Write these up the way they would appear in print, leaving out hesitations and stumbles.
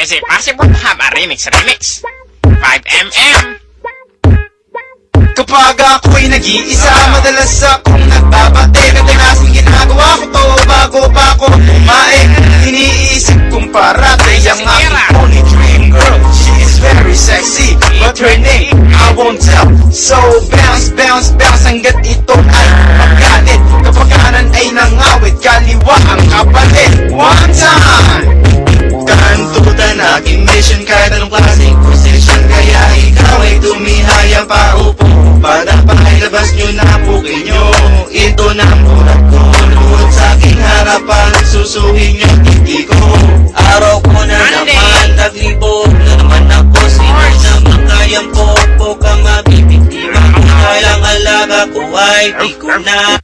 Is it possible to have a remix? 5mm. Kapag ako'y nag-iisa, madalas akong nagbabate. Kadalasang ginagawa ko to bago pa ako kumain. Iniisip kong parati ang aking only dream girl. She is very sexy, but her name I won't tell. So bounce, bounce, bounce hanggat ito ay magalit. Kapag kanan ay nangawit, kaliwa ang kapalit. One time! Kantutan aking mission kahit anong klaseng position. Kaya ikaw ay tumihaya pa upo. Para pakilabas nyo na pukin nyo. Ito na ang bulat ko. Luhod sa aking harapan, susuhin nyo hindi ko. Araw ko na naman, naglibog na naman ako. Sino naman kayang popo ka mabibiktima. Kailang alaga ko ay di ko na.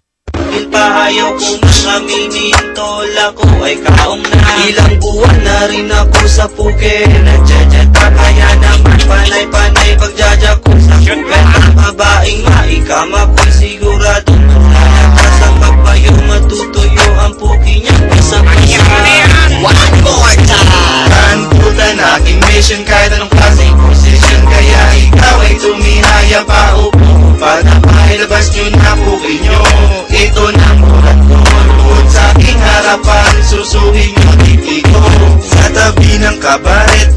Pahayaw ko mga minintol, ako ay kaong na. Ilang buwan na rin ako sa puke. Nagjadyata kaya naman panay-panay pagjadya ko sa puke. Ang babaeng maikama ko'y sigurado malakas ang pagbayo, matutuyo ang puki niya. Isang one more time! Kantutan aking mission kahit anong klaseng position. Kaya ikaw ay tumihaya pa upo. Para mailabas nyo na puki nyo. Ito na ang bulat ko. Luhod sa aking harapan, susuhin nyo titi ko. Sa tabi ng kabaret